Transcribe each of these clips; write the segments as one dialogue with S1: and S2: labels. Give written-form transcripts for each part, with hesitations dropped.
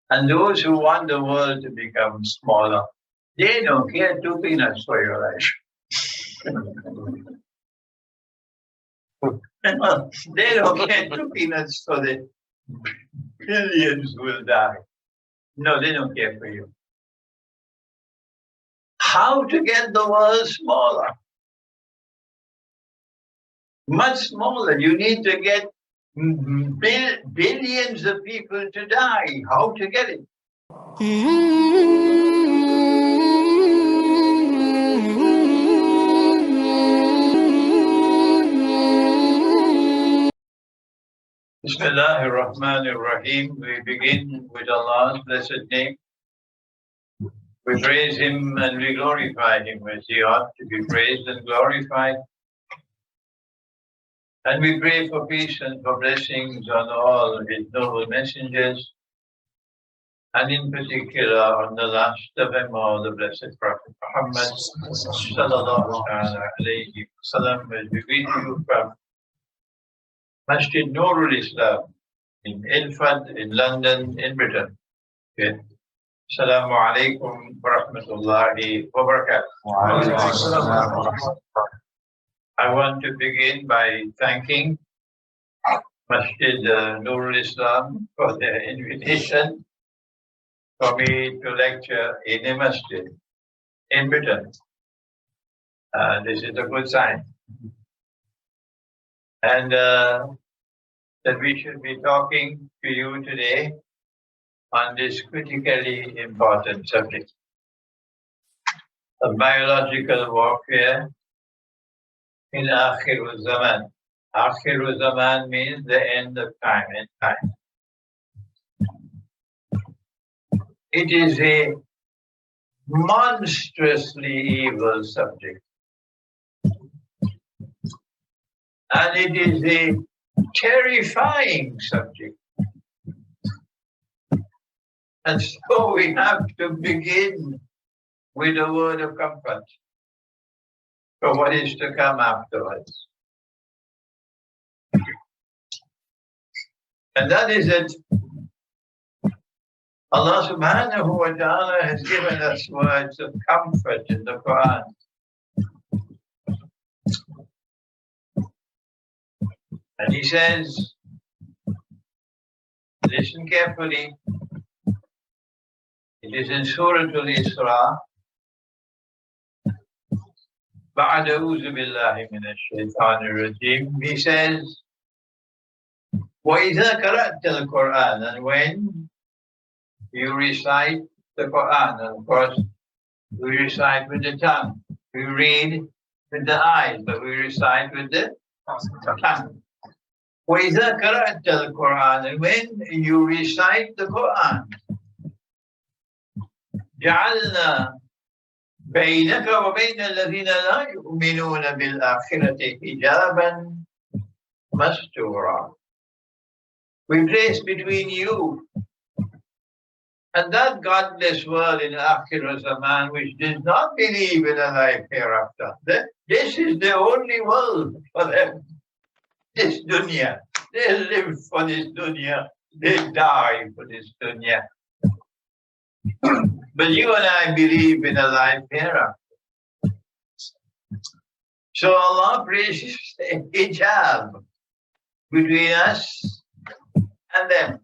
S1: And those who want the world to become smaller, they don't care 2 peanuts for your life. They don't care 2 peanuts for the billions will die. No, they don't care for you. How to get the world smaller? Much smaller. You need to get billions of people to die. How to get it? Bismillahir Rahmanir Rahim. We begin with Allah's blessed name. We praise Him and we glorify Him as He ought to be praised and glorified. And we pray for peace and for blessings on all His noble messengers, and in particular on the last of them all, the blessed Prophet Muhammad sallallahu alayhi wa sallam, as we greet you from Masjid Nurul Islam in Ilford, in London, in Britain. Okay. Assalamu alaikum wa rahmatullahi wa barakatuh. I want to begin by thanking Masjid Nurul Islam for their invitation for me to lecture in a masjid in Britain. This is a good sign. And that we should be talking to you today on this critically important subject of biological warfare in Akhirul Zaman. Akhirul Zaman means the end of time and time. It is a monstrously evil subject. And it is a terrifying subject. And so we have to begin with a word of comfort for what is to come afterwards. And that is that Allah subhanahu wa ta'ala has given us words of comfort in the Quran. And He says, listen carefully, it is in Surah Al-Isra, بعد أعوذ بالله من الشيطان الرجيم. He says, وَإِذَا قَرَأْتَ الْقُرْآنَ, and when you recite the Quran, and of course we recite with the tongue, we read with the eyes, but we recite with the tongue. وَإِذَا قَرَأْتَ الْقُرْآنَ, and when you recite the Quran, جَعَلْنَا بَيْنَكَ وَبَيْنَ الَّذِينَ لَا يُؤْمِنُونَ بِالْآخِرَةِ حِجَابًا مَسْتُورًا. We place between you and that godless world in Akhir Zaman, which does not believe in a life hereafter. This is the only world for them. This dunya. They live for this dunya. They die for this dunya. But you and I believe in a life hereafter. So Allah places a hijab between us and them.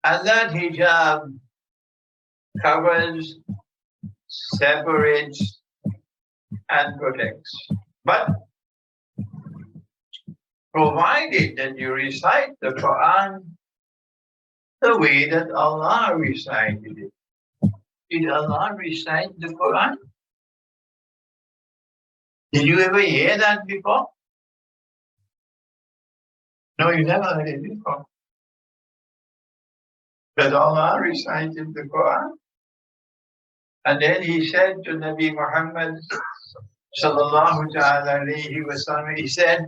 S1: And that hijab covers, separates, and protects. But provided that you recite the Quran the way that Allah recited it. Did Allah recite the Quran? Did you ever hear that before? No, you never heard it before. That Allah recited the Quran. And then He said to Nabi Muhammad sallallahu ta'ala alayhi wa sallam, He said,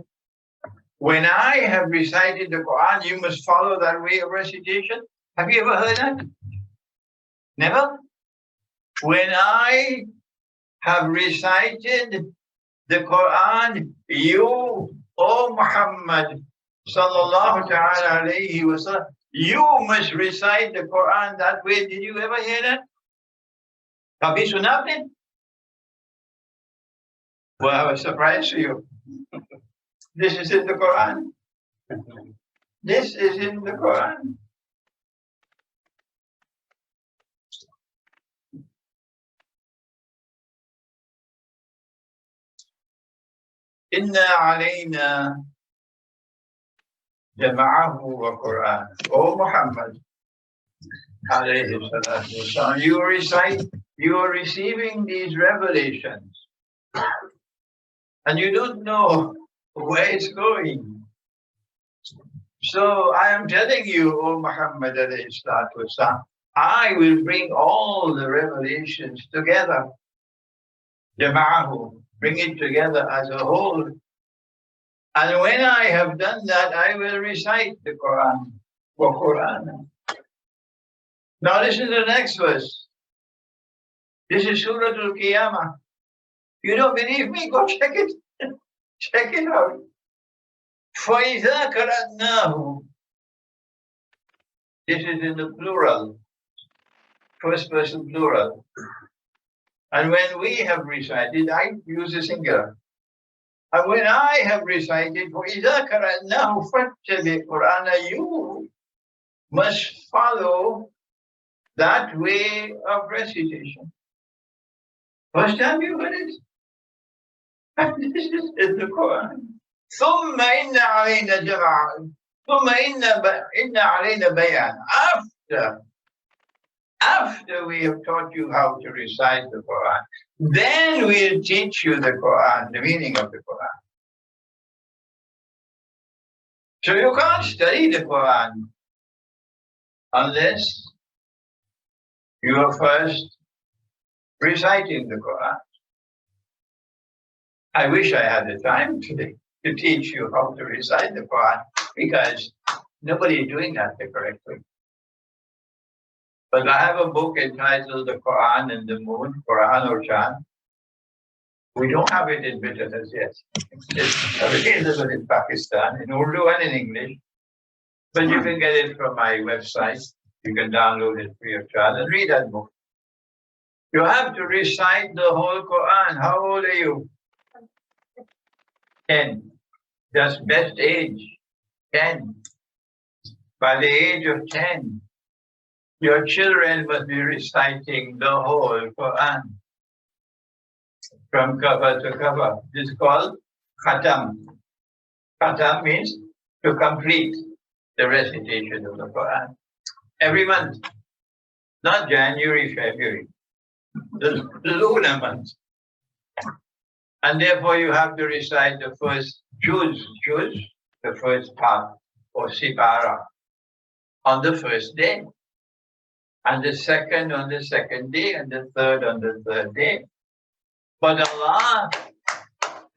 S1: when I have recited the Quran, you must follow that way of recitation. Have you ever heard that? Never? When I have recited the Quran, you, O Muhammad sallallahu ta'ala alayhi wa sallam, You must recite the Quran that way. Did you ever hear that? Kabhi suna aapne? Well, I was surprised to you. This is in the Quran. This is in the Quran. Inna alayna jama'ahu wa Quran. O Muhammad, alayhi salatu wasalam, you recite, you are receiving these revelations. And you don't know where it's going. So I am telling you, O Muhammad alayhi salatu wasalam, I will bring all the revelations together. Jama'ahu, bring it together as a whole. And when I have done that, I will recite the Quran. Wa Quran. Now listen to the next verse. This is Surah Al-Qiyamah. You don't believe me? Go check it. Check it out. فَإِذَا قَرَأْنَاهُ. This is in the plural. First person plural. And when we have recited, I use the singular. And when I have recited, فَإِذَا قَرَأْنَاهُ فَاتَّبِعْ قُرْآنَ. You must follow that way of recitation. First time you heard it? And this is in the Quran. ثُمَّ إِنَّ عَلَيْنَا جَمْعًا ثُمَّ إِنَّ عَلَيْنَا بَيَانًا. After we have taught you how to recite the Quran, then we'll teach you the Quran, the meaning of the Quran. So you can't study the Quran unless you are first reciting the Quran. I wish I had the time today to teach you how to recite the Quran, because nobody is doing that the correct way. But I have a book entitled The Quran and the Moon, Quran or Chan. We don't have it in Britain as yet. It's available in Pakistan, in Urdu and in English. But you can get it from my website. You can download it free of charge and read that book. You have to recite the whole Quran. How old are you? 10. That's best age. 10. By the age of 10, your children must be reciting the whole Quran from cover to cover. This is called khatam. Khatam means to complete the recitation of the Quran. Every month, not January, February, the lunar month. And therefore you have to recite the first juz, the first part, or sipara, on the first day. And the second on the second day, and the third on the third day. But Allah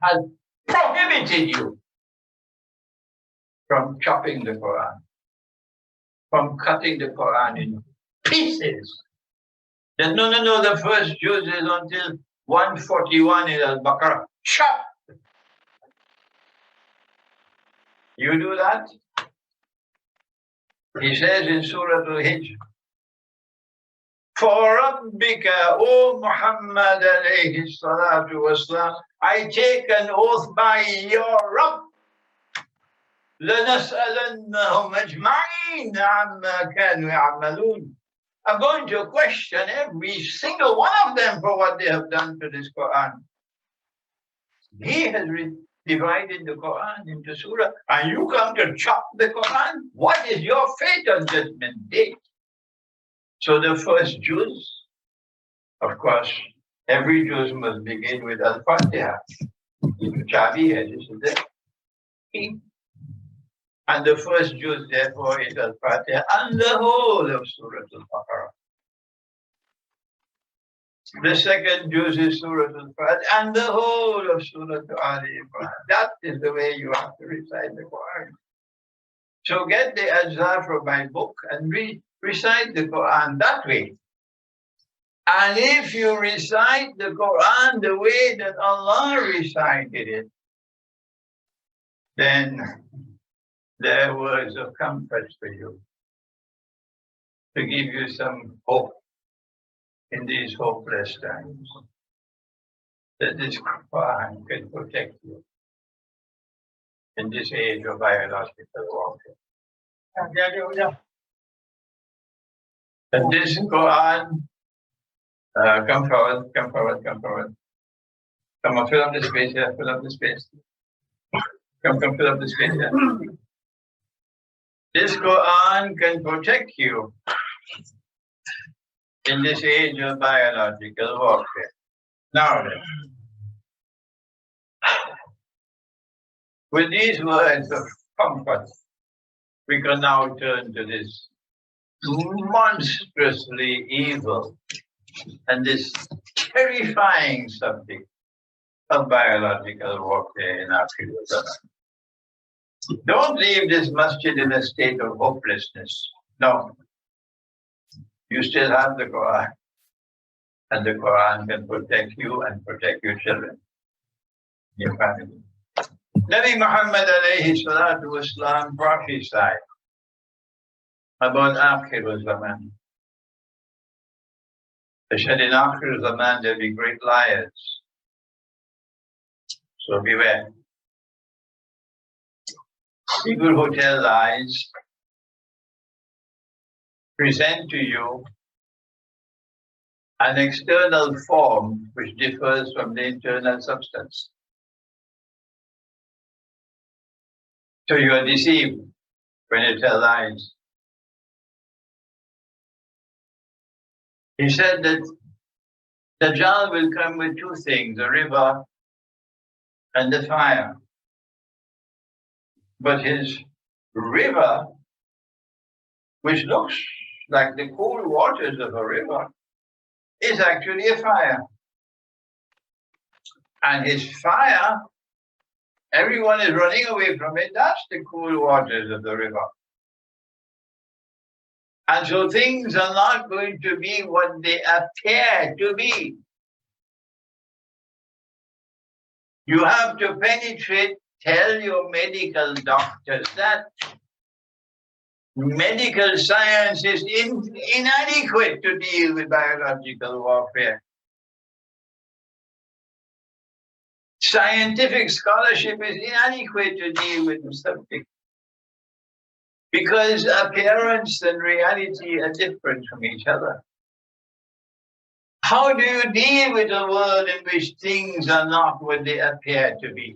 S1: has prohibited you from chopping the Quran, from cutting the Quran in pieces. That no, the first juz is until 141 in Al-Baqarah. Chop! You do that? He says in Surah Al-Hijr, For Rabbika, O Muhammad alayhi salatu wasalam, I take an oath by your Rabb. لَنَسْأَلَنَّهُمْ أَجْمَعِينَ عَمَّا كَانُوا يَعْمَلُونَ. I'm going to question every single one of them for what they have done to this Quran. He has divided the Quran into surah, and you come to chop the Quran? What is your fate on Judgment Day? So the first juz, of course, every juz must begin with Al-Fatiha. Chabi hai, this is the key. And the first juz, therefore, is Al-Fatiha and the whole of Surah Al-Baqarah. The second juz is Surah Al-Fatiha and the whole of Surah Al-Imran. That is the way you have to recite the Quran. So get the ajza from my book and recite the Quran that way. And if you recite the Quran the way that Allah recited it, then there are words of comfort for you. to give you some hope in these hopeless times, that this Quran can protect you in this age of biological warfare. And this Quran, come forward, come forward, come forward. Come on, fill up the space here, fill up the space. Come, fill up the space here. This Quran can protect you in this age of biological warfare. Now then, with these words of comfort, we can now turn to this monstrously evil and this terrifying subject of biological warfare in our period. Don't leave this masjid in a state of hopelessness. No. You still have the Quran, and the Quran can protect you and protect your children, your family. Nabi Muhammad alayhi salatu wasalam prophesied about Akhir Zaman. He said in Akhir Zaman there'll be great liars. So beware. People who tell lies present to you an external form which differs from the internal substance. So you are deceived when you tell lies. He said that Dajjal will come with two things, a river and the fire. But his river, which looks like the cool waters of a river, is actually a fire. And his fire, everyone is running away from it. That's the cool waters of the river. And so things are not going to be what they appear to be. You have to penetrate, tell your medical doctors that medical science is inadequate to deal with biological warfare. Scientific scholarship is inadequate to deal with the subject because appearance and reality are different from each other. How do you deal with a world in which things are not what they appear to be?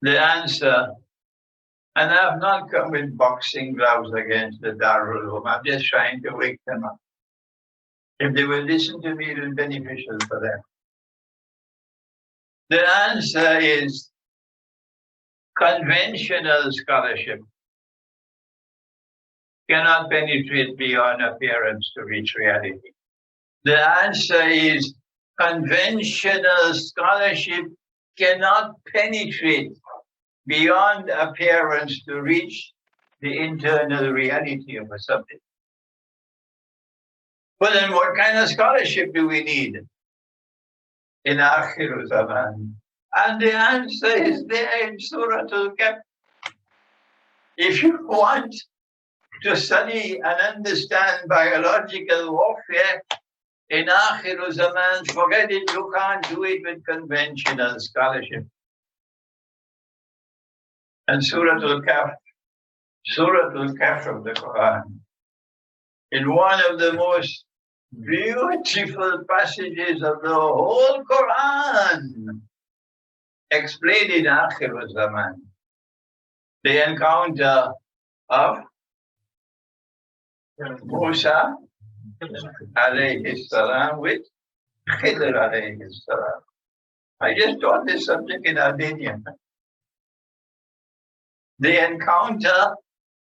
S1: The answer, and I have not come with boxing gloves against the Darul Uloom. I'm just trying to wake them up. If they will listen to me, it is beneficial for them. The answer is conventional scholarship cannot penetrate beyond appearance to reach reality. The answer is conventional scholarship cannot penetrate beyond appearance to reach the internal reality of a subject. Well, then what kind of scholarship do we need in Akhir Zaman? And the answer is there in Surah Al-Kahf. If you want to study and understand biological warfare in Akhir Zaman, forget it, you can't do it with conventional scholarship. And Surah Al-Kahf of the Quran, in one of the most beautiful passages of the whole Quran, explaining Akhir Zaman, the encounter of Musa alayhi salam with Khidr alayhi salam. I just taught this subject in Albania. The encounter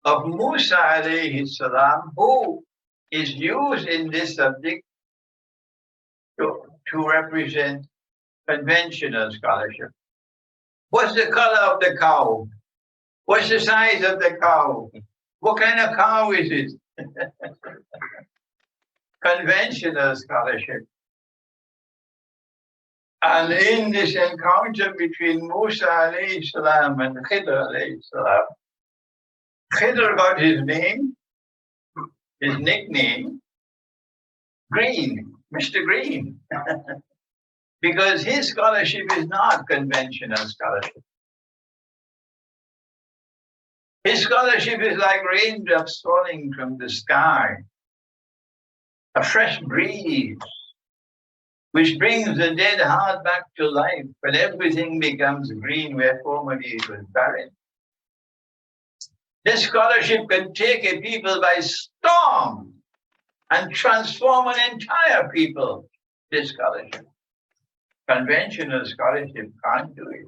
S1: of Musa alayhi salam, who is used in this subject to represent conventional scholarship. What's the color of the cow? What's the size of the cow? What kind of cow is it? Conventional scholarship. And in this encounter between Musa alayhi salam and Khidr alayhi salam, Khidr got his name, his nickname, Green, Mr. Green, because his scholarship is not conventional scholarship. His scholarship is like raindrops falling from the sky, a fresh breeze, which brings the dead heart back to life, but everything becomes green where formerly it was barren. This scholarship can take a people by storm and transform an entire people. This scholarship. Conventional scholarship can't do it.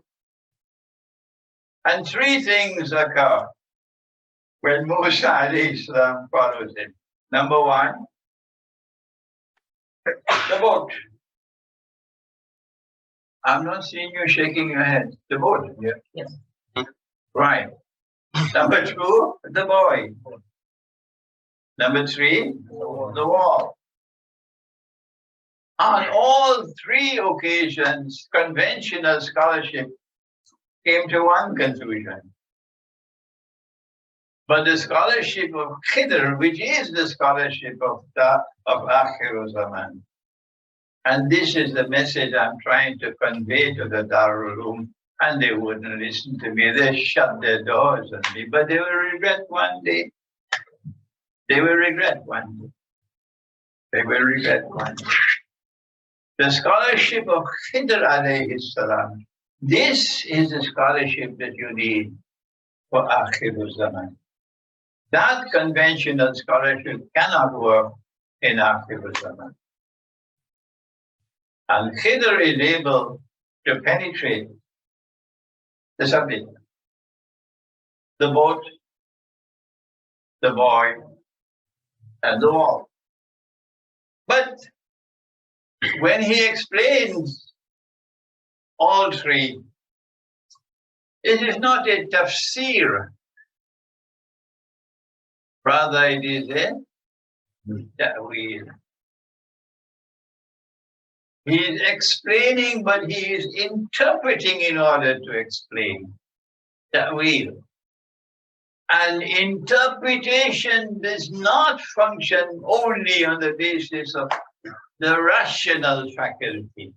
S1: And three things occur when Musa alayhi salam follows it. Number one, the boat. I'm not seeing you shaking your head. The boat. Yeah.
S2: Yes.
S1: Right. Number two, the boy. Number three, the wall. On all three occasions, conventional scholarship came to one conclusion. But the scholarship of Khidr, which is the scholarship of Akhir Zaman, and this is the message I'm trying to convey to the Darul Uloom, and they wouldn't listen to me. They shut their doors on me, but they will regret one day. They will regret one day. They will regret one day. The scholarship of Khidr alayhi salam, this is the scholarship that you need for Akhir Zaman. That conventional scholarship cannot work in Akhir Zaman. And Khidr is able to penetrate the subject, the boat, the boy, and the wall. But when he explains all three, it is not a tafsir, rather it is a ta'wil. He is explaining, but he is interpreting in order to explain. Ta'wil. And interpretation does not function only on the basis of the rational faculty,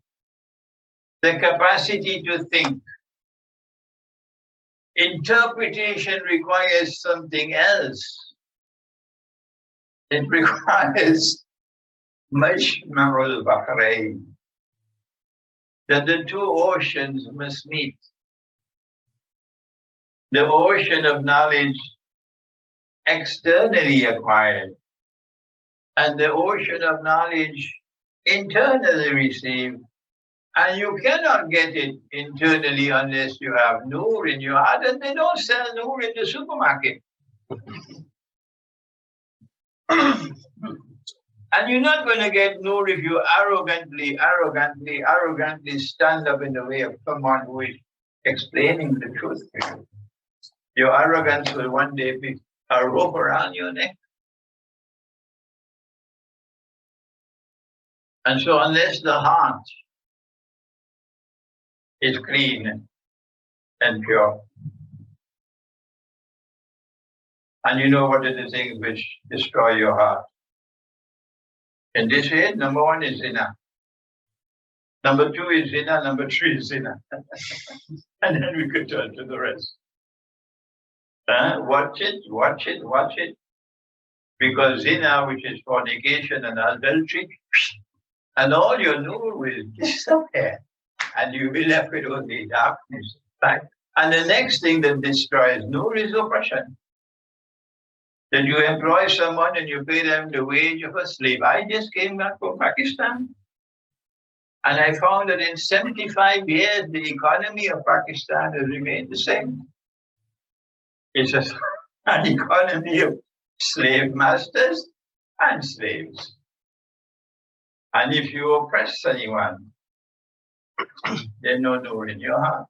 S1: the capacity to think. Interpretation requires something else. It requires Majma'ul Bahrain, that the two oceans must meet. The ocean of knowledge externally acquired and the ocean of knowledge internally received. And you cannot get it internally unless you have Noor in your heart, and they don't sell Noor in the supermarket. And you're not going to get Noor if you arrogantly stand up in the way of someone who is explaining the truth to you. Your arrogance will one day be a rope around your neck. And so unless the heart is clean and pure, and you know what are the things which destroy your heart. In this way, number one is zina. Number two is zina. Number three is zina. And then we could turn to the rest. Watch it. Because zina, which is fornication and adultery, and all your Noor will disappear. And you'll be left with only darkness. Right? And the next thing that destroys Noor is oppression. That you employ someone and you pay them the wage of a slave. I just came back from Pakistan. And I found that in 75 years, the economy of Pakistan has remained the same. It's an economy of slave masters and slaves. And if you oppress anyone, there's no Noor in your heart.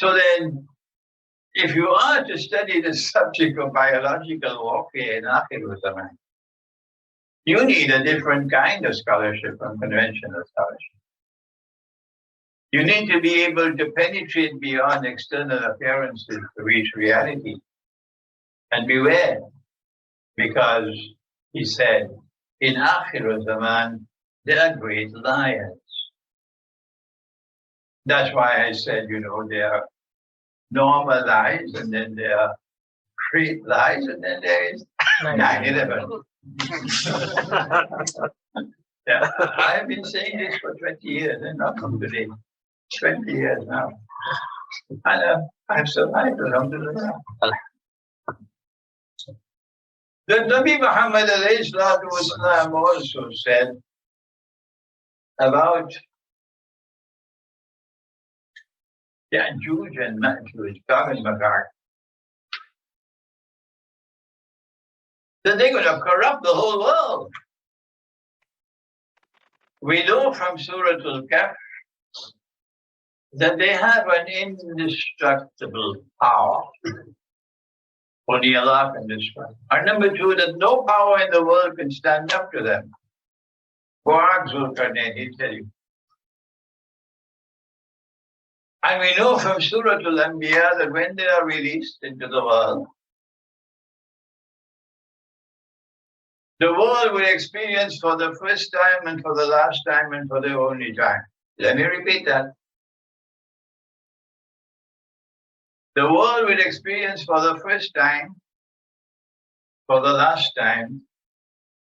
S1: So then, if you are to study the subject of biological warfare in Akhir Zaman, you need a different kind of scholarship from conventional scholarship. You need to be able to penetrate beyond external appearances to reach reality. And beware, because he said, in Akhir Zaman, they are great liars. That's why I said, there are normal lies, and then there are great lies, and then there is 9/11. Yeah, I have been saying this for 20 years, and not from today. 20 years now. And I've survived, alhamdulillah. The Nabi Muhammad alayhi salatu wasalam also said about Ya'juj and Ma'juj, Gog and Magog, that they're going to corrupt the whole world. We know from Surah Al-Kahf that they have an indestructible power. Only Allah can destroy. And number two, that no power in the world can stand up to them. He'll tell you. And we know from Surah Al-Anbiya that when they are released into the world will experience for the first time and for the last time and for the only time. Let me repeat that. The world will experience for the first time, for the last time,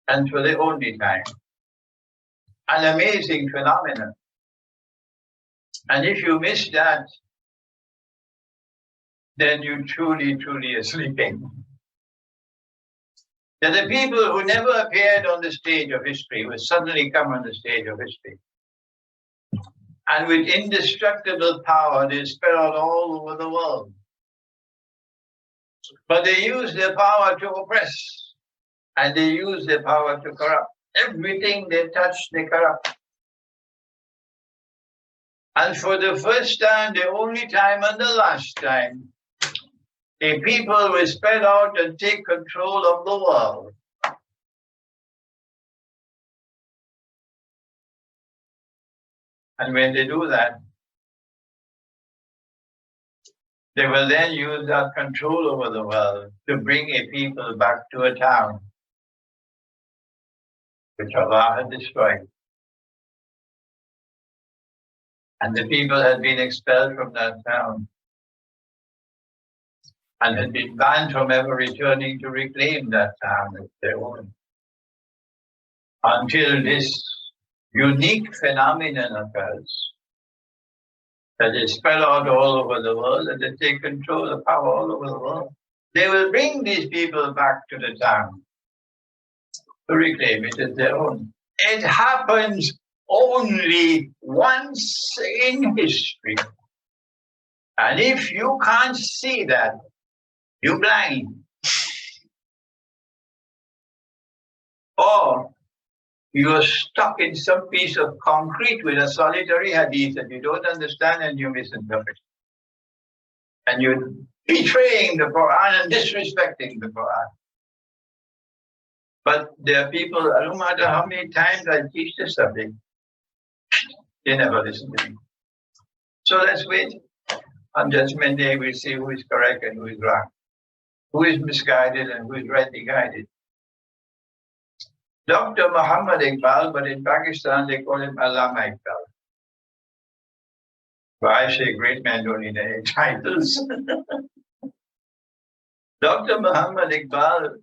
S1: and for the only time. An amazing phenomenon. And if you miss that, then you truly are sleeping. That the people who never appeared on the stage of history will suddenly come on the stage of history. And with indestructible power, they spread out all over the world. But they use their power to oppress, and they use their power to corrupt. Everything they touch, they corrupt. And for the first time, the only time, and the last time, the people will spread out and take control of the world. And when they do that, they will then use that control over the world to bring a people back to a town which Allah had destroyed. And the people had been expelled from that town and had been banned from ever returning to reclaim that town as their own. Until this unique phenomenon occurs, that they spread out all over the world and they take control of power all over the world. They will bring these people back to the town to reclaim it as their own. It happens only once in history. And if you can't see that, you're blind. Or you're stuck in some piece of concrete with a solitary hadith that you don't understand and you misinterpret. And you're betraying the Quran and disrespecting the Quran. But there are people, no matter how many times I teach this subject, they never listen to me. So let's wait. On Judgment Day, we'll see who is correct and who is wrong, who is misguided and who is rightly guided. Dr. Muhammad Iqbal, but in Pakistan they call him Allama Iqbal. But I say great men don't need any titles. Dr. Muhammad Iqbal,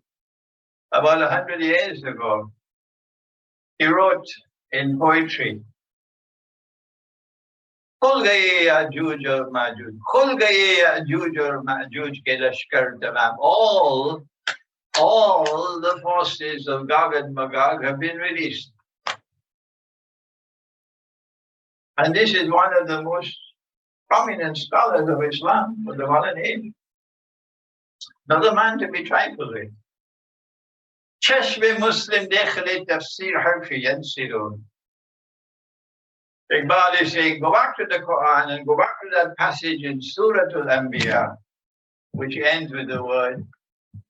S1: about 100 years ago, he wrote in poetry, Khul gaye Ya'juj aur Ma'juj, Khul gaye Ya'juj aur Ma'juj ke lashkar tamam. All the forces of Gog and Magog have been released. And this is one of the most prominent scholars of Islam for the modern age. Not a man to be trifled with. Chashme Muslim dekhli tafsir harfi yansirun. Iqbal is saying, go back to the Quran and go back to that passage in Surah Al-Anbiya, which ends with the word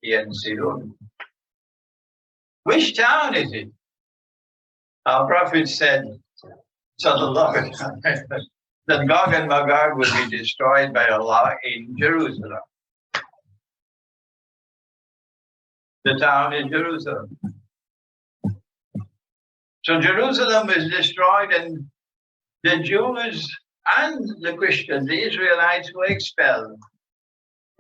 S1: Yansirun. Which town is it? Our Prophet said, Sallallahu Alaihi Wasallam, that Gog and Magog will be destroyed by Allah in Jerusalem. the town in Jerusalem. So Jerusalem was destroyed, and the Jews and the Christians, the Israelites, were expelled.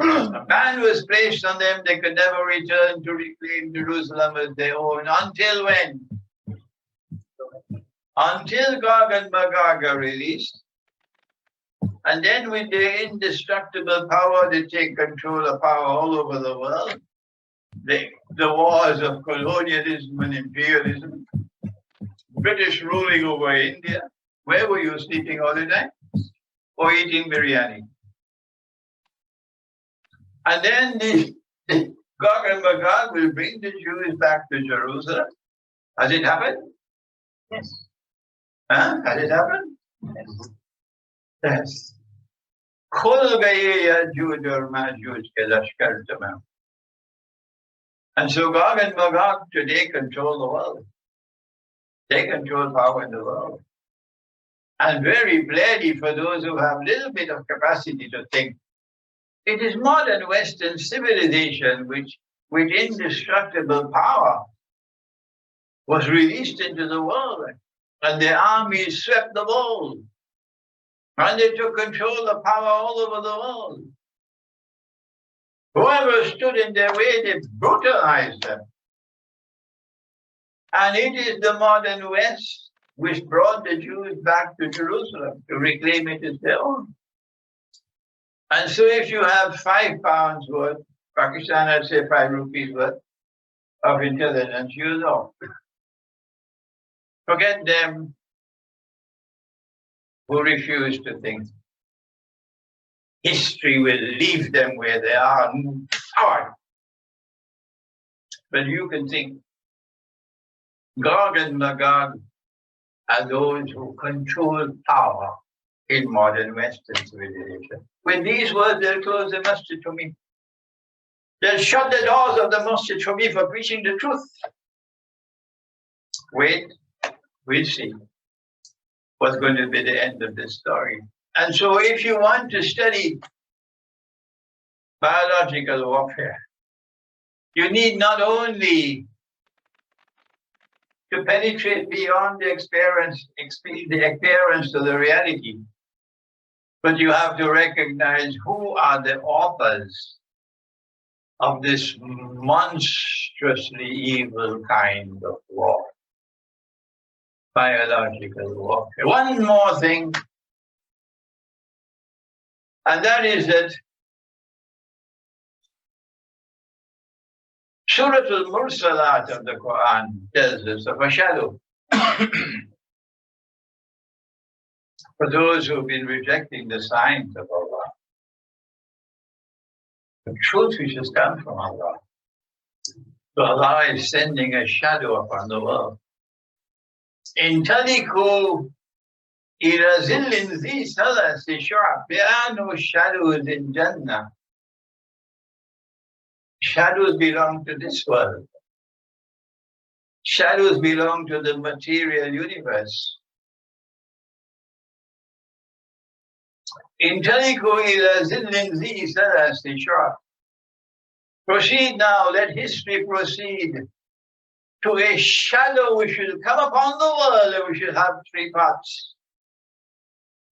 S1: A ban was placed on them. They could never return to reclaim Jerusalem as their own. Until when? Until Gog and Magog are released. And then with their indestructible power, they take control of power all over the world. The wars of colonialism and imperialism. British ruling over India. Where were you sleeping all the time? Or eating biryani? And then the Gog and Magog will bring the Jews back to Jerusalem. Has it happened? Yes. Huh? Has it happened? Yes. Yes. And so Gog and Magog today control the world. They control power in the world. And very clearly, for those who have a little bit of capacity to think, it is modern Western civilization which, with indestructible power, was released into the world. And the armies swept the world. And they took control of power all over the world. Whoever stood in their way, they brutalized them. And it is the modern West which brought the Jews back to Jerusalem to reclaim it as their own. And so if you have £5 worth, Pakistan had say 5 rupees worth of intelligence, you know. Forget them who refuse to think. History will leave them where they are. But you can think. Gog and Magog are those who control power in modern Western civilization. With these words, they'll close the masjid to me. They'll shut the doors of the masjid for me for preaching the truth. Wait, we'll see what's going to be the end of this story. And so if you want to study biological warfare, you need not only to penetrate beyond the experience to the reality, but you have to recognize who are the authors of this monstrously evil kind of war. Biological warfare. One more thing, and that is that Surah Al-Mursalat of the Quran tells us of a shadow. For those who have been rejecting the signs of Allah, the truth which has come from Allah. So Allah is sending a shadow upon the world. Intaliku ila zillin zi salasi shu'ab. There are no shadows in Jannah. Shadows belong to this world. Shadows belong to the material universe. Intaliku ila zillin zi salasi shu'ab. Proceed now, let history proceed to a shadow which will come upon the world, and we should have 3 parts.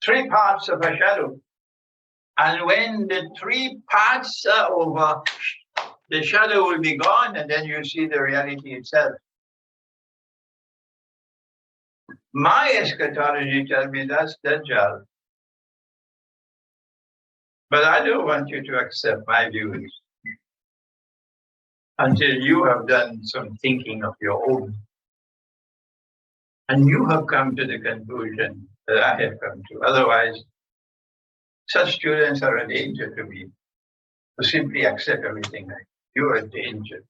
S1: 3 parts of a shadow. And when the 3 parts are over, the shadow will be gone, and then you see the reality itself. My eschatology tells me that's Dajjal. But I don't want you to accept my views until you have done some thinking of your own. And you have come to the conclusion that I have come to. Otherwise, such students are a danger to me, who simply accept everything. You're a danger.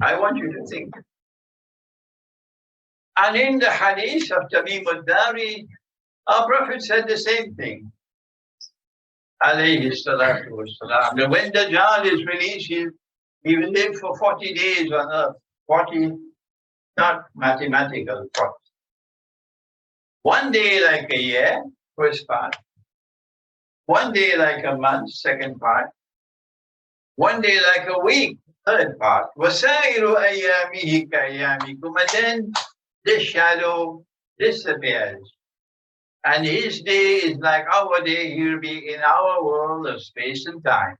S1: I want you to think. And in the hadith of Tamim al-Dari, our Prophet said the same thing. Alayhi salatu wassalam. That when Dajjal is released, he will live for 40 days on earth. 40, not mathematical 40. 1 day like a year, first part. 1 day like a month, second part. 1 day like a week, third part. وَسَائِرُ أَيَّامِهِ كَأَيَّامِكُمْ. And then this shadow disappears. And his day is like our day. He will be in our world of space and time.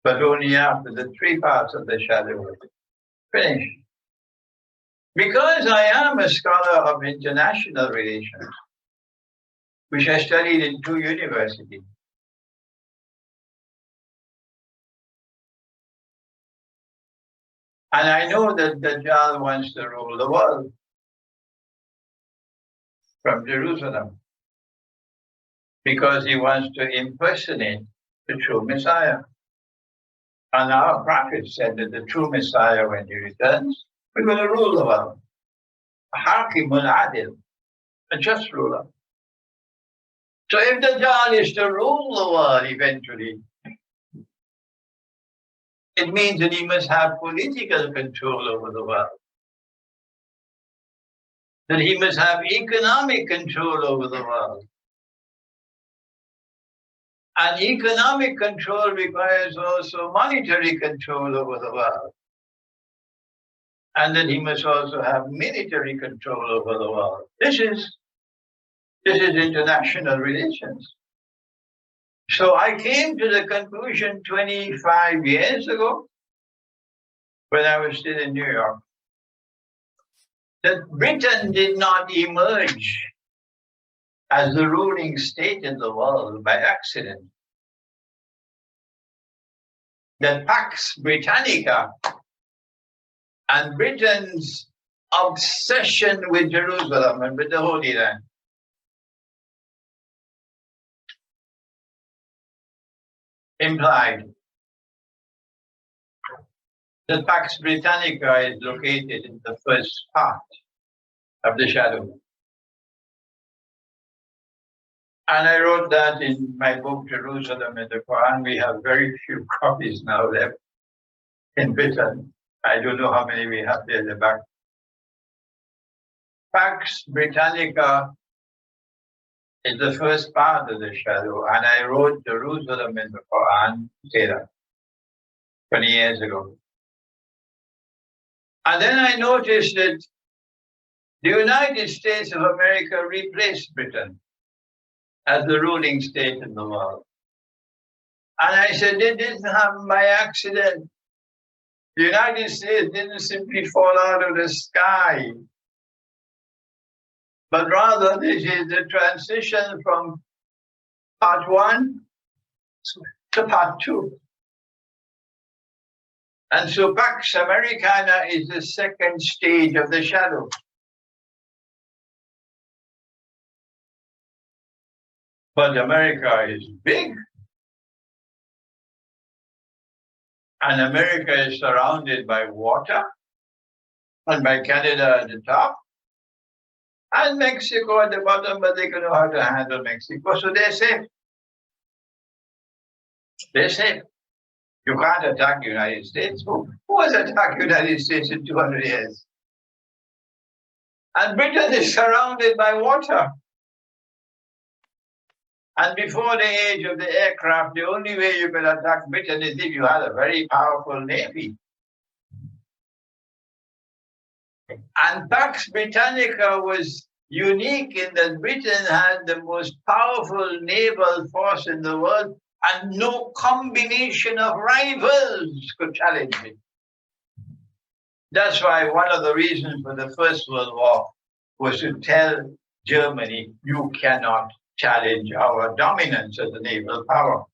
S1: But only after the three parts of the shadow are finished. Because I am a scholar of international relations, which I studied in 2 universities, and I know that Dajjal wants to rule the world from Jerusalem because he wants to impersonate the true Messiah. And our prophet said that the true Messiah, when he returns, we're going to rule the world. A Hakim al-Adil, a just ruler. So if Dajjal is to rule the world eventually, it means that he must have political control over the world. That he must have economic control over the world. And economic control requires also monetary control over the world. And then he must also have military control over the world. This is international relations. So I came to the conclusion 25 years ago, when I was still in New York, that Britain did not emerge as the ruling state in the world by accident. That Pax Britannica and Britain's obsession with Jerusalem and with the Holy Land implied that Pax Britannica is located in the first part of the shadow. And I wrote that in my book, Jerusalem and the Quran. We have very few copies now left in Britain. I don't know how many we have there in the back. Pax Britannica is the first part of the shadow, and I wrote Jerusalem in the Quran, say that, 20 years ago. And then I noticed that the United States of America replaced Britain as the ruling state in the world. And I said, it didn't happen by accident. The United States didn't simply fall out of the sky, but rather this is the transition from part 1 to part 2. And so Pax Americana is the second stage of the shadow. But America is big. And America is surrounded by water and by Canada at the top and Mexico at the bottom, but they can know how to handle Mexico, so they're safe. They're safe. You can't attack the United States. Who has attacked the United States in 200 years? And Britain is surrounded by water. And before the age of the aircraft, the only way you could attack Britain is if you had a very powerful navy. And Pax Britannica was unique in that Britain had the most powerful naval force in the world, and no combination of rivals could challenge it. That's why one of the reasons for the First World War was to tell Germany, you cannot challenge our dominance as a naval power.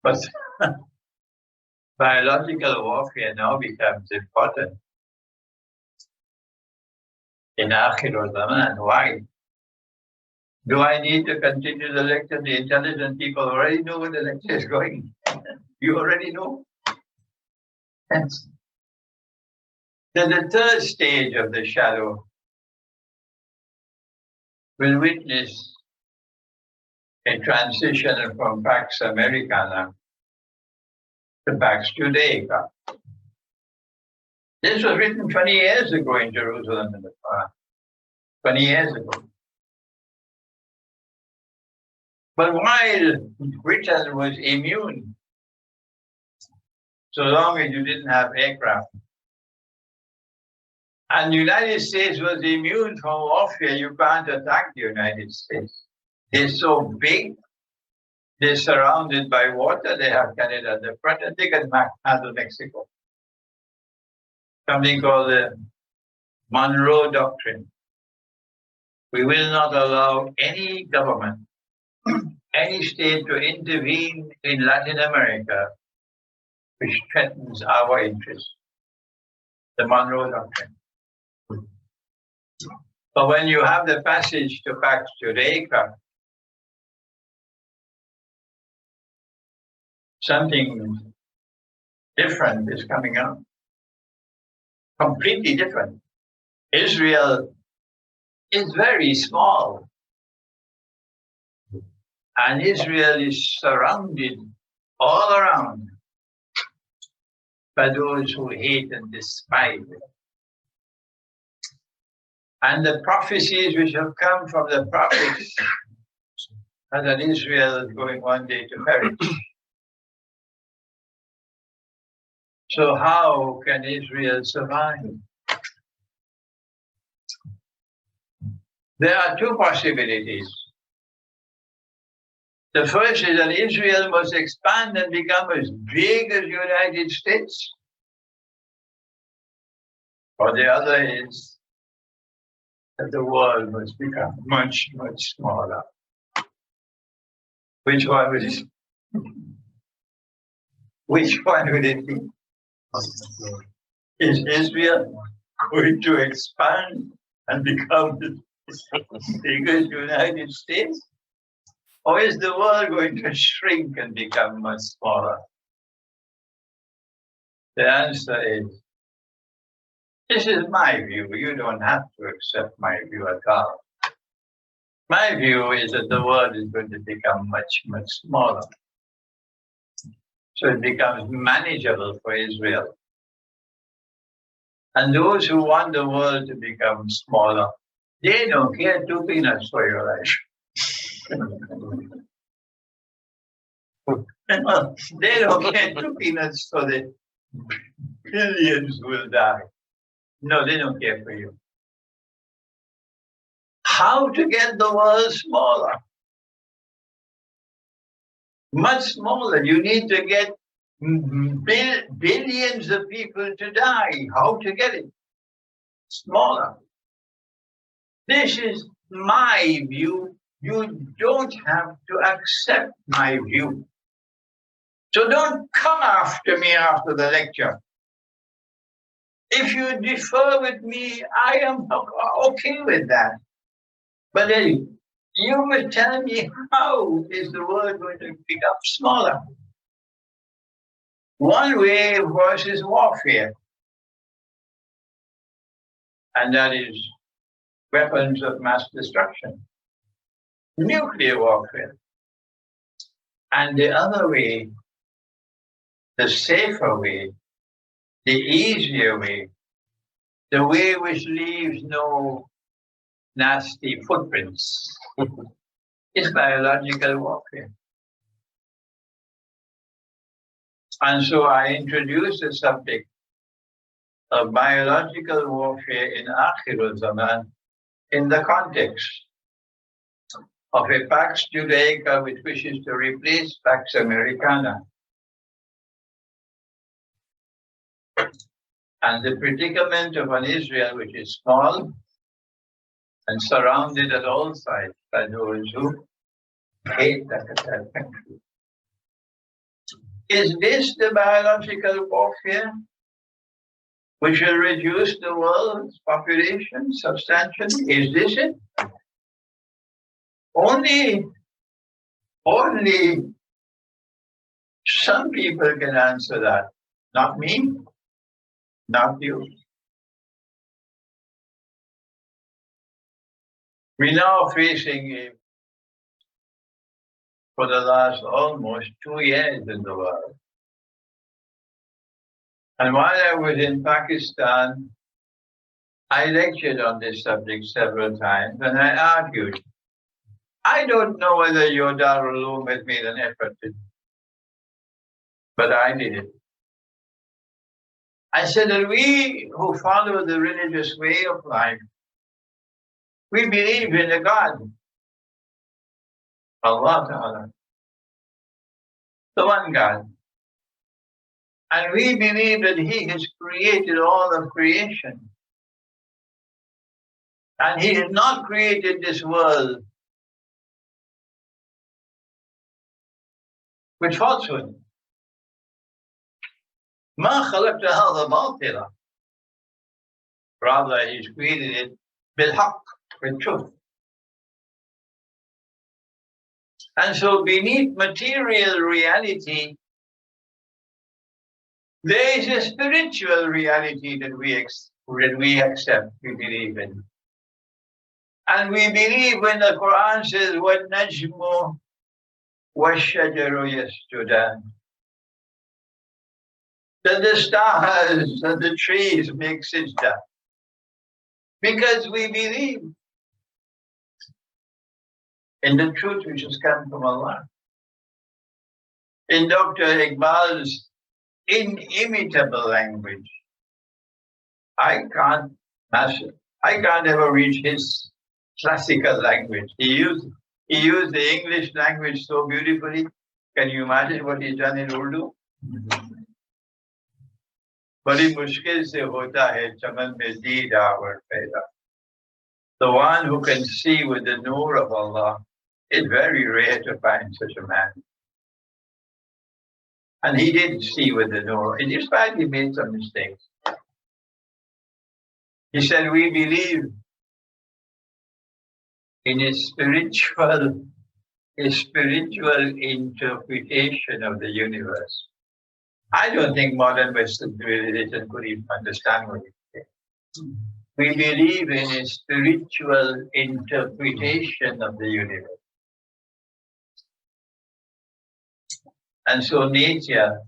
S1: But biological warfare now becomes important in Akhir al-Zaman. Why? Do I need to continue the lecture? The intelligent people already know where the lecture is going. You already know. Hence, then the third stage of the shadow will witness a transition from Pax Americana to Pax Judaica. This was written 20 years ago in Jerusalem in the Quran. 20 years ago. But while Britain was immune, so long as you didn't have aircraft, and the United States was immune from warfare, you can't attack the United States. They're so big, they're surrounded by water, they have Canada at the front, and they can handle Mexico. Something called the Monroe Doctrine. We will not allow any government, any state to intervene in Latin America which threatens our interests. The Monroe Doctrine. But when you have the passage to Pax Judaica, something different is coming up. Completely different. Israel is very small. And Israel is surrounded all around by those who hate and despise it. And the prophecies which have come from the prophets are that Israel is going one day to perish. So how can Israel survive? There are two possibilities. The first is that Israel must expand and become as big as the United States. Or the other is that the world must become much, much smaller. Which one will it be? Which one will it be? Is Israel going to expand and become as big as the United States? Or is the world going to shrink and become much smaller? The answer is, this is my view. You don't have to accept my view at all. My view is that the world is going to become much, much smaller. So it becomes manageable for Israel. And those who want the world to become smaller, they don't care two peanuts for your life. They don't care two peanuts for the billions who will die. No, they don't care for you. How to get the world smaller? Much smaller. You need to get billions of people to die. How to get it smaller? This is my view. You don't have to accept my view. So don't come after me after the lecture. If you differ with me, I am okay with that. But then you must tell me, how is the world going to become smaller? One way, of course, is warfare. And that is weapons of mass destruction. Nuclear warfare. And the other way, the safer way, the easier way, the way which leaves no nasty footprints, is biological warfare. And so I introduced the subject of biological warfare in Akhir Zaman in the context of a Pax Judaica which wishes to replace Pax Americana. And the predicament of an Israel which is small and surrounded at all sides by those who hate that country. Is this the biological warfare which will reduce the world's population substantially? Is this it? Only some people can answer that. Not me, not you. We're now facing, for the last almost 2 years in the world. And while I was in Pakistan, I lectured on this subject several times, and I argued I don't know whether your Darul Uloom has made an effort to, but I did it. I said that we who follow the religious way of life, we believe in a God, Allah Ta'ala, the one God. And we believe that He has created all of creation. And He has not created this world with falsehood. ما خلقت هذا باطلا. Rather, He's created it بالحق, with truth. And so beneath material reality, there is a spiritual reality that we accept, we believe in. And we believe when the Quran says, وَالنَّجْمُ وَالشَّجَرُ يَسْجُدَانِ, that the stars and the trees make sajda. Because we believe in the truth which has come from Allah. In Dr. Iqbal's inimitable language, I can't ever reach his classical language. He used the English language so beautifully. Can you imagine what he's done in Urdu? बड़ी मुश्किल से होता है चमन में दीद our पैदा. The one who can see with the nur of Allah, it's very rare to find such a man. And he did see with the nur. In despite he made some mistakes. He said, we believe in a spiritual interpretation of the universe. I don't think modern Western religion could even understand what it is. We believe in a spiritual interpretation of the universe. And so nature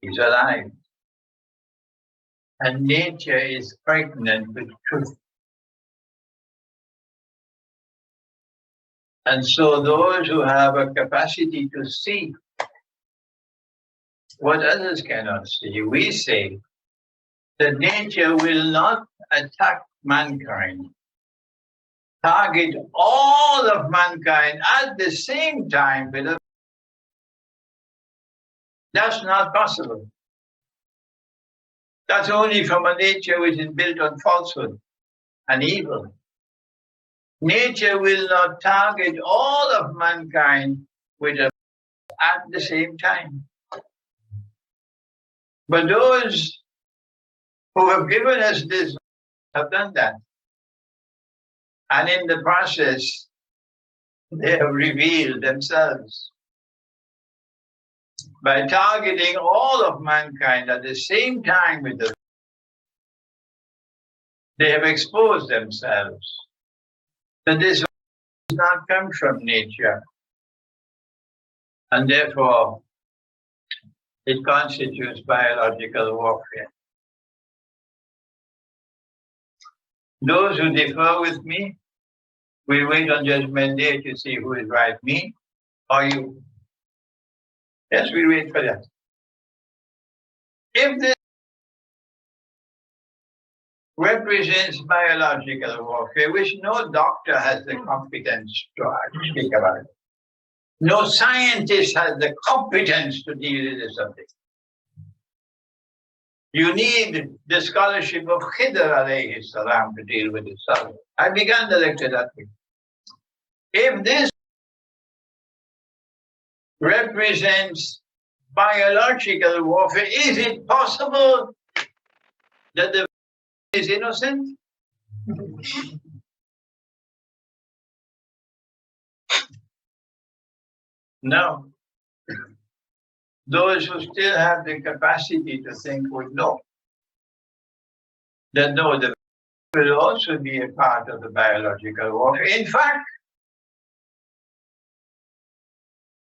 S1: is alive. And nature is pregnant with truth. And so those who have a capacity to see what others cannot see, we say that nature will not attack mankind, target all of mankind at the same time. That's not possible. That's only from a nature which is built on falsehood and evil. Nature will not target all of mankind at the same time. But those who have given us this have done that. And in the process, they have revealed themselves. By targeting all of mankind at the same time with them, they have exposed themselves. That this does not come from nature. And therefore, it constitutes biological warfare. Those who differ with me, we wait on Judgment Day to see who is right, me or you. Yes, we wait for that. If this represents biological warfare, which no doctor has the competence to speak about it, no scientist has the competence to deal with the subject. You need the scholarship of Khidr alayhi salam to deal with this subject. I began the lecture that way. If this represents biological warfare, is it possible that the is innocent? No. Those who still have the capacity to think would know that no, the will also be a part of the biological warfare. In fact,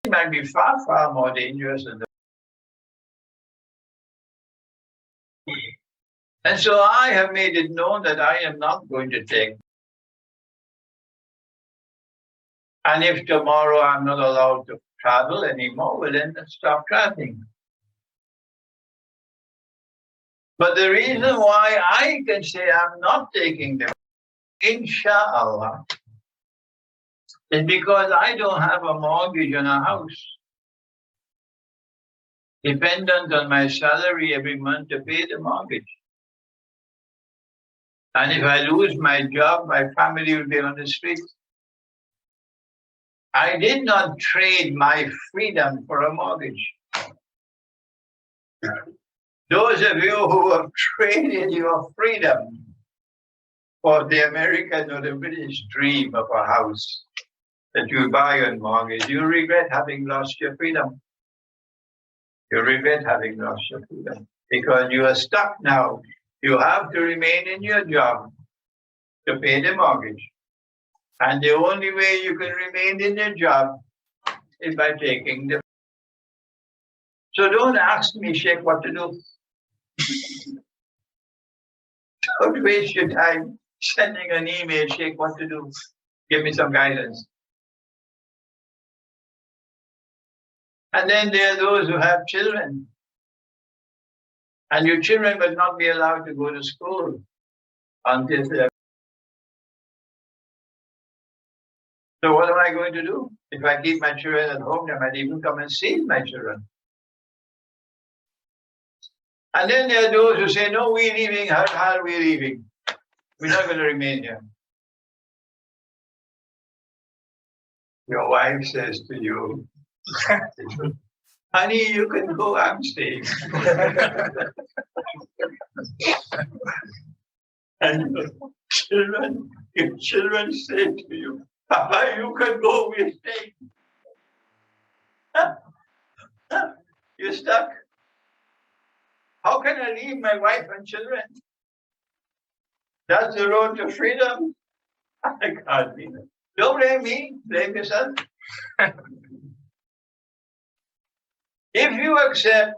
S1: it might be far, far more dangerous than the. And so I have made it known that I am not going to take And if tomorrow I'm not allowed to travel anymore, well then stop traveling. But the reason why I can say I'm not taking them, inshallah, is because I don't have a mortgage on a house, dependent on my salary every month to pay the mortgage. And if I lose my job, my family will be on the street. I did not trade my freedom for a mortgage. Those of you who have traded your freedom for the American or the British dream of a house that you buy on mortgage, you regret having lost your freedom. You regret having lost your freedom because you are stuck now. You have to remain in your job to pay the mortgage. And the only way you can remain in your job is by taking the. So don't ask me, Sheikh, what to do. Don't waste your time sending an email, Sheikh, what to do. Give me some guidance. And then there are those who have children. And your children will not be allowed to go to school until they're. So what am I going to do? If I keep my children at home, they might even come and see my children. And then there are those who say, no, we're leaving. How are we leaving? We're not going to remain here. Your wife says to you, honey, you can go, I'm staying. And your children say to you, Papa, you can go, we're staying. You're stuck. How can I leave my wife and children? That's the road to freedom. I can't leave it. Don't blame me, blame yourself. If you accept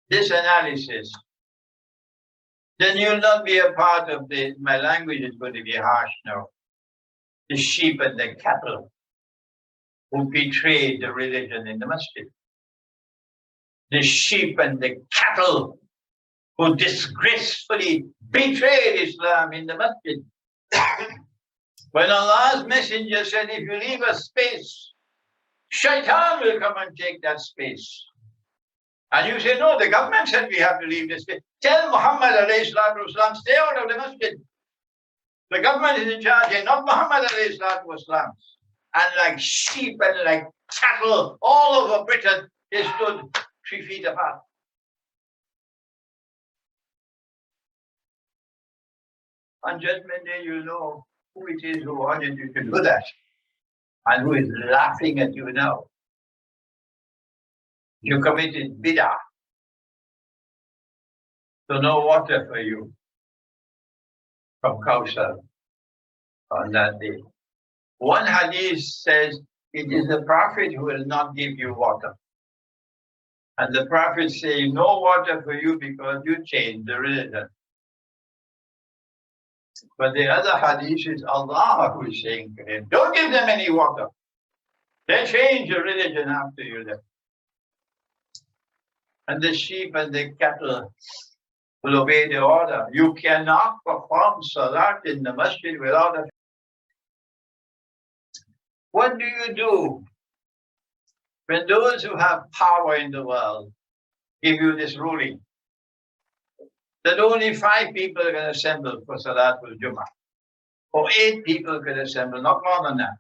S1: this analysis, then you'll not be a part of the, my language is going to be harsh now, the sheep and the cattle who betrayed the religion in the masjid. The sheep and the cattle who disgracefully betrayed Islam in the masjid. When Allah's messenger said, if you leave a space, Shaitan will come and take that space. And you say, no, the government said we have to leave this space. Tell Muhammad alayhi salatu wasalam, stay out of the masjid. The government is in charge and not Muhammad alayhi salatu wasalam. And like sheep and like cattle all over Britain, they stood 3 feet apart. On Judgment Day, you know who it is who wanted you to do that and who is laughing at you now. You committed bid'ah. So no water for you from Kausar on that day. One hadith says, it is the Prophet who will not give you water. And the Prophet say, no water for you because you changed the religion. But the other hadith is Allah who is saying to him, don't give them any water. They change the religion after you left. And the sheep and the cattle will obey the order. You cannot perform salat in the masjid without a. What do you do when those who have power in the world give you this ruling that only 5 people can assemble for Salatul Jummah, or 8 people can assemble, not more than that.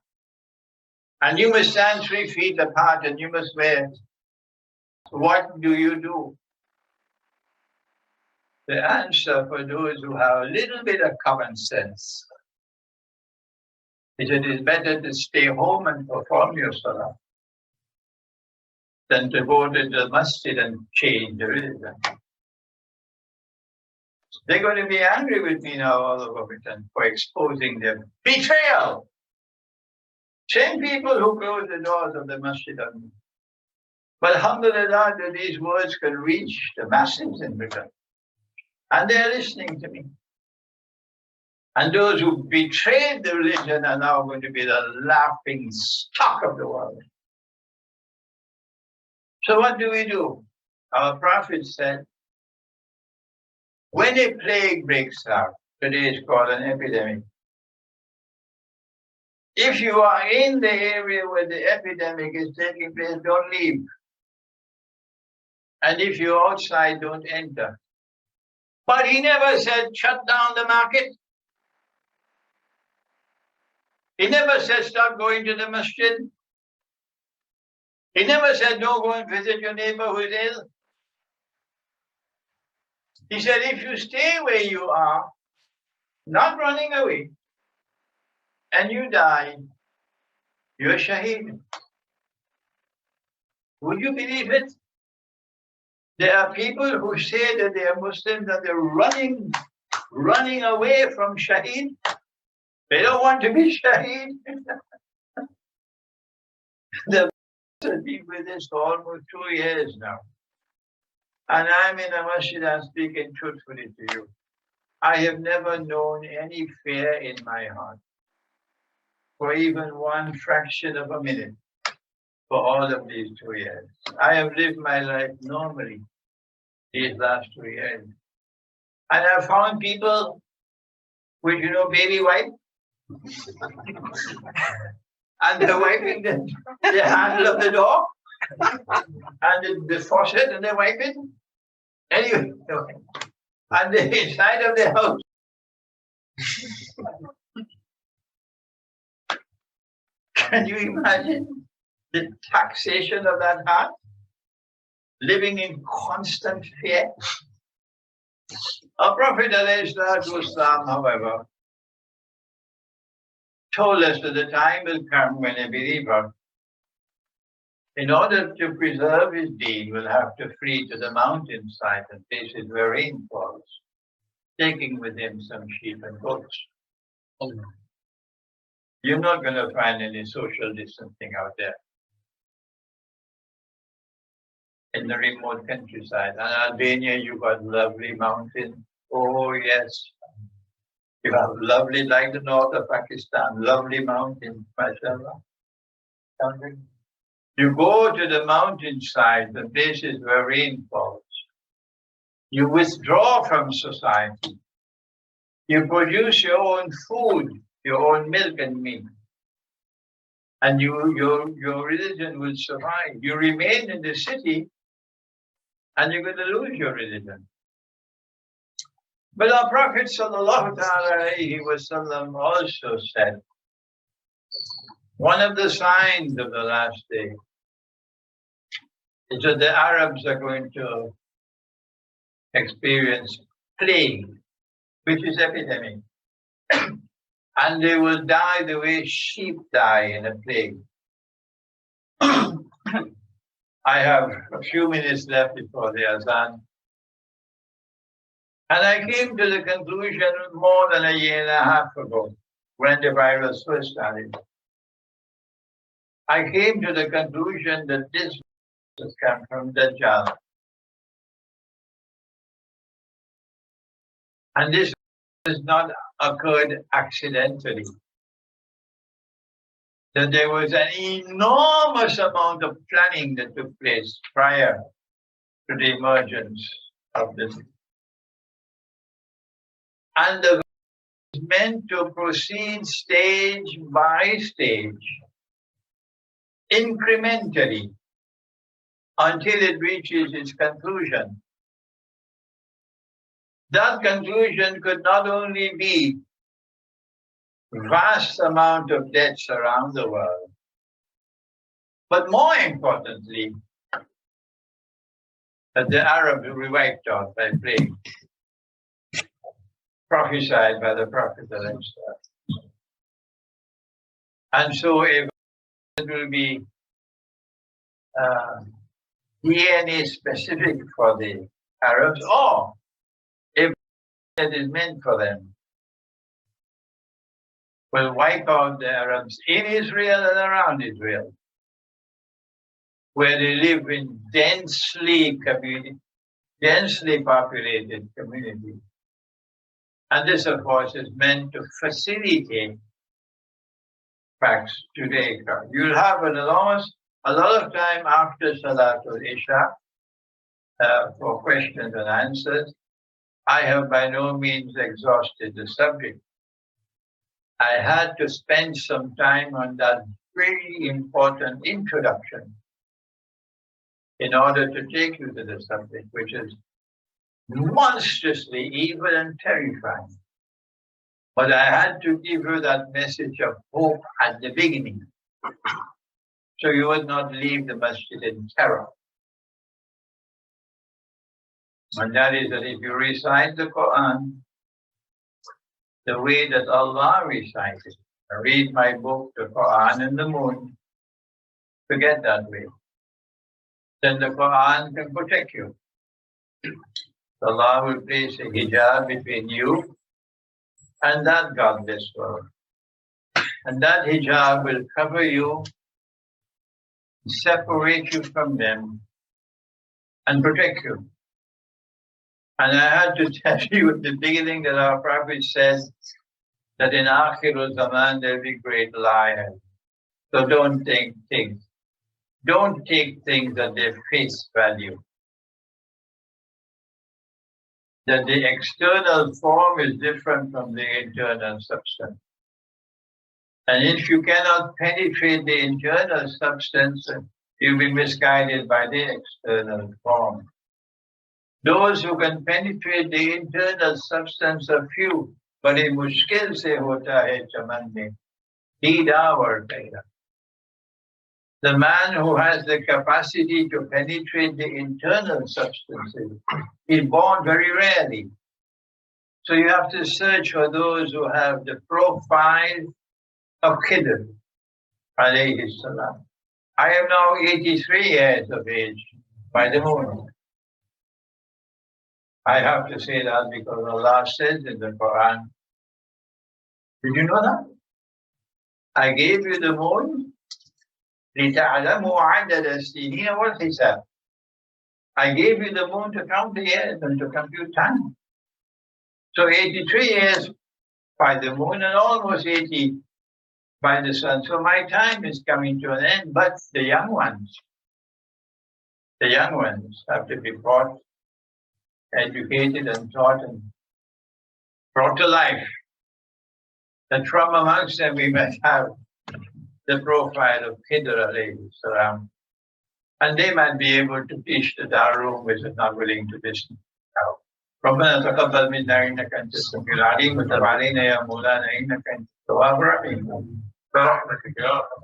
S1: And you must stand 3 feet apart and you must wear. What do you do? The answer for those who have a little bit of common sense is it is better to stay home and perform your salah than to go to the masjid and change the religion. They're going to be angry with me now all over Britain for exposing their betrayal. Same people who close the doors of the masjid on me. But alhamdulillah, that these words can reach the masses in Britain. And they're listening to me. And those who betrayed the religion are now going to be the laughing stock of the world. So what do? Our prophet said, when a plague breaks out, today is called an epidemic. If you are in the area where the epidemic is taking place, don't leave. And if you're outside, don't enter. But he never said, shut down the market. He never said, stop going to the masjid. He never said, don't go and visit your neighbor who is ill. He said, if you stay where you are, not running away, and you die, you're shaheed. Would you believe it? There are people who say that they are Muslims and they're running away from shaheed. They don't want to be shaheed. The I've been with this for almost 2 years now. And I'm in a masjid and speaking truthfully to you. I have never known any fear in my heart for even one fraction of a minute for all of these 2 years. I have lived my life normally these last 2 years. And I found people with, baby wipe. And they're wiping the handle of the door and the faucet, and they wipe it. Anyway, and the inside of the house. Can you imagine the taxation of that heart? Living in constant fear. Our Prophet ﷺ, however, told us that the time will come when a believer, in order to preserve his deen, will have to flee to the mountainside and places where rain falls, taking with him some sheep and goats. You're not going to find any social distancing out there. In the remote countryside. And Albania, you got lovely mountains. Oh, yes. You have lovely, like the north of Pakistan, lovely mountains, mashallah. You go to the mountainside, the places where rain falls. You withdraw from society. You produce your own food, your own milk and meat. And your religion will survive. You remain in the city, and you're going to lose your religion. But our Prophet ﷺ also said, one of the signs of the last day is that the Arabs are going to experience plague, which is epidemic. And they will die the way sheep die in a plague. I have a few minutes left before the Azan. And I came to the conclusion more than a year and a half ago, when the virus first started. I came to the conclusion that this has come from Dajjal. And this has not occurred accidentally. That there was an enormous amount of planning that took place prior to the emergence of this. And the is meant to proceed stage by stage, incrementally, until it reaches its conclusion. That conclusion could not only be vast amount of deaths around the world, but more importantly, that the Arabs will be wiped out by plague, prophesied by the Prophet. And so if it will be DNA specific for the Arabs, or if it is meant for them, will wipe out the Arabs in Israel and around Israel, where they live in densely populated communities. And this, of course, is meant to facilitate facts today. You'll have a lot of time after Salatul Isha for questions and answers. I have by no means exhausted the subject. I had to spend some time on that very important introduction in order to take you to the subject, which is monstrously evil and terrifying. But I had to give you that message of hope at the beginning, so you would not leave the masjid in terror. And that is that if you recite the Quran the way that Allah recited, I read my book, the Quran and the Moon, forget that way, then the Quran can protect you. Allah will place a hijab between you and that godless world. And that hijab will cover you, separate you from them, and protect you. And I had to tell you at the beginning that our Prophet says that in Akhirul Zaman there will be great liars. So don't take things at their face value. That the external form is different from the internal substance. And if you cannot penetrate the internal substance, you'll be misguided by the external form. Those who can penetrate the internal substance are few, but in mushkil se hota hai chamanne, deedawar kaida. The man who has the capacity to penetrate the internal substances is born very rarely. So you have to search for those who have the profile of Khidr, alayhi salam. I am now 83 years of age by the moon. I have to say that because Allah says in the Quran, did you know that? I gave you the moon لِتَعْلَمُوا عَدَدَ السِّنِينَ وَالْحِسَابِ. I gave you the moon to count the years and to compute time. So 83 years by the moon and almost 80 by the sun. So my time is coming to an end, but the young ones have to be brought, educated and taught and brought to life. That from amongst them we might have the profile of Khidr alayhi salam. And they might be able to teach the Darul which is not willing to listen. ربنا تقبل منا إنك أنت السميع العليم وتب علينا يا مولانا إنك أنت التواب الرحيم برحمتك يا أرحم